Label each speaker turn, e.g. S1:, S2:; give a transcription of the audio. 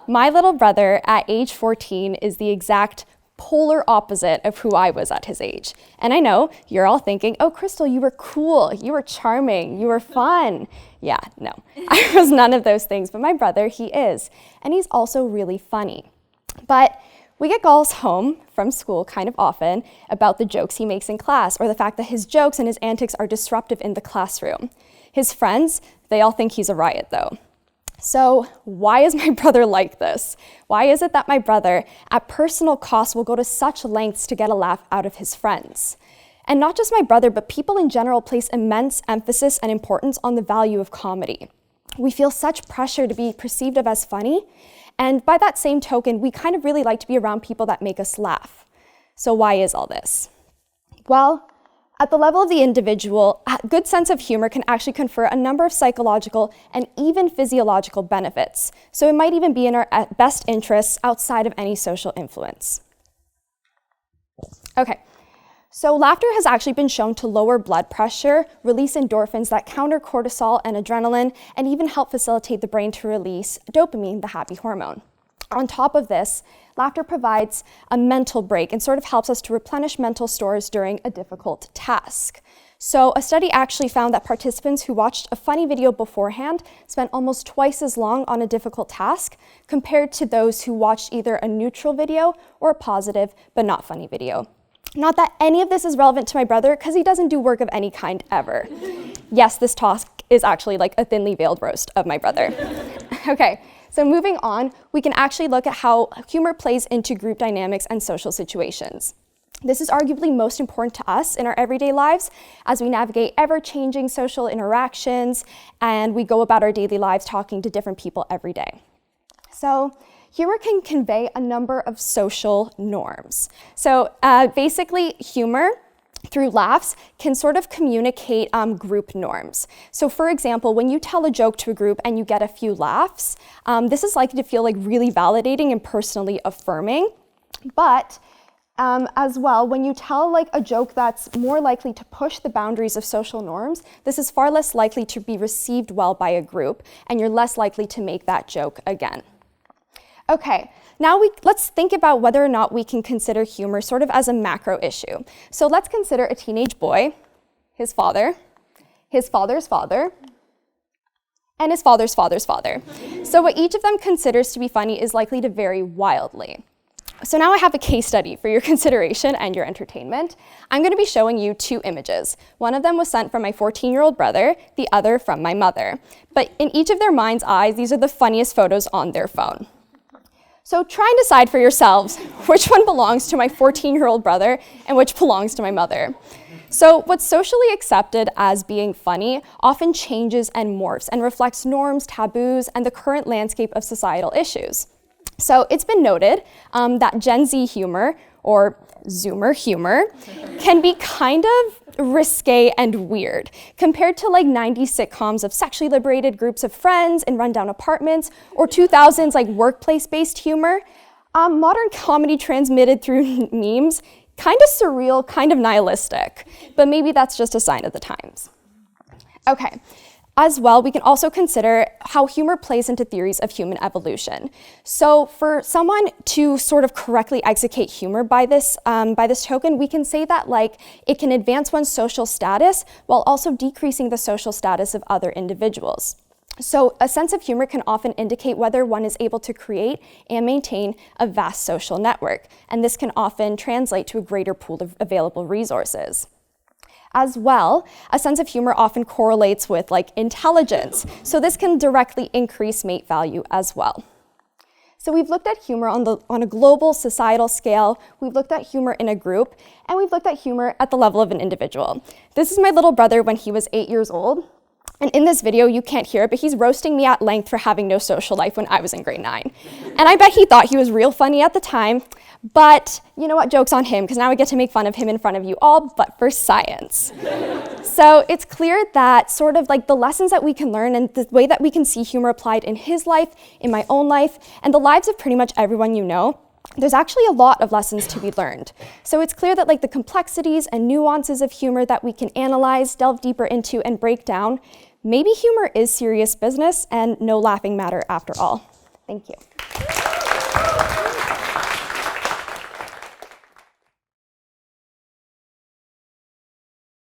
S1: My little brother at age 14 is the exact polar opposite of who I was at his age. And I know you're all thinking, oh, Kristal, you were cool, you were charming, you were fun. Yeah, no, I was none of those things, but my brother, he is. And he's also really funny. But we get calls home from school kind of often about the jokes he makes in class, or the fact that his jokes and his antics are disruptive in the classroom. His friends, they all think he's a riot though. So why is my brother like this? Why is it that my brother, at personal cost, will go to such lengths to get a laugh out of his friends? And not just my brother, but people in general place immense emphasis and importance on the value of comedy. We feel such pressure to be perceived of as funny, and by that same token, we kind of really like to be around people that make us laugh. So why is all this? Well, at the level of the individual, a good sense of humor can actually confer a number of psychological and even physiological benefits. So it might even be in our best interests outside of any social influence. Okay, so laughter has actually been shown to lower blood pressure, release endorphins that counter cortisol and adrenaline, and even help facilitate the brain to release dopamine, the happy hormone. On top of this, laughter provides a mental break and sort of helps us to replenish mental stores during a difficult task. So a study actually found that participants who watched a funny video beforehand spent almost twice as long on a difficult task compared to those who watched either a neutral video or a positive but not funny video. Not that any of this is relevant to my brother, because he doesn't do work of any kind ever. Yes, this talk is actually like a thinly veiled roast of my brother. Okay. So moving on, we can actually look at how humor plays into group dynamics and social situations. This is arguably most important to us in our everyday lives as we navigate ever-changing social interactions and we go about our daily lives talking to different people every day. So humor can convey a number of social norms. So basically, humor through laughs can sort of communicate group norms. So for example, when you tell a joke to a group and you get a few laughs, this is likely to feel like really validating and personally affirming. But as well, when you tell like a joke that's more likely to push the boundaries of social norms, this is far less likely to be received well by a group, and you're less likely to make that joke again. Okay, now let's think about whether or not we can consider humor sort of as a macro issue. So let's consider a teenage boy, his father, his father's father, and his father's father's father. So what each of them considers to be funny is likely to vary wildly. So now I have a case study for your consideration and your entertainment. I'm going to be showing you two images. One of them was sent from my 14-year-old brother, the other from my mother. But in each of their mind's eyes, these are the funniest photos on their phone. So try and decide for yourselves which one belongs to my 14-year-old brother and which belongs to my mother. So what's socially accepted as being funny often changes and morphs and reflects norms, taboos, and the current landscape of societal issues. So it's been noted that Gen Z humor, or Zoomer humor, can be kind of risque and weird compared to like 90s sitcoms of sexually liberated groups of friends in rundown apartments, or 2000s like workplace-based humor. Modern comedy transmitted through memes, kind of surreal, kind of nihilistic, but maybe that's just a sign of the times. Okay. As well, we can also consider how humor plays into theories of human evolution. So for someone to sort of correctly execute humor by this token, we can say that like it can advance one's social status while also decreasing the social status of other individuals. So a sense of humor can often indicate whether one is able to create and maintain a vast social network, and this can often translate to a greater pool of available resources. As well, a sense of humor often correlates with like intelligence, so this can directly increase mate value as well. So we've looked at humor on a global societal scale, we've looked at humor in a group, and we've looked at humor at the level of an individual. This is my little brother when he was 8 years old, and in this video you can't hear it, but he's roasting me at length for having no social life when I was in grade 9. And I bet he thought he was real funny at the time. But you know what, joke's on him, because now I get to make fun of him in front of you all, but for science. So it's clear that sort of like the lessons that we can learn and the way that we can see humor applied in his life, in my own life, and the lives of pretty much everyone you know, there's actually a lot of lessons to be learned. So it's clear that like the complexities and nuances of humor that we can analyze, delve deeper into, and break down, maybe humor is serious business and no laughing matter after all. Thank you.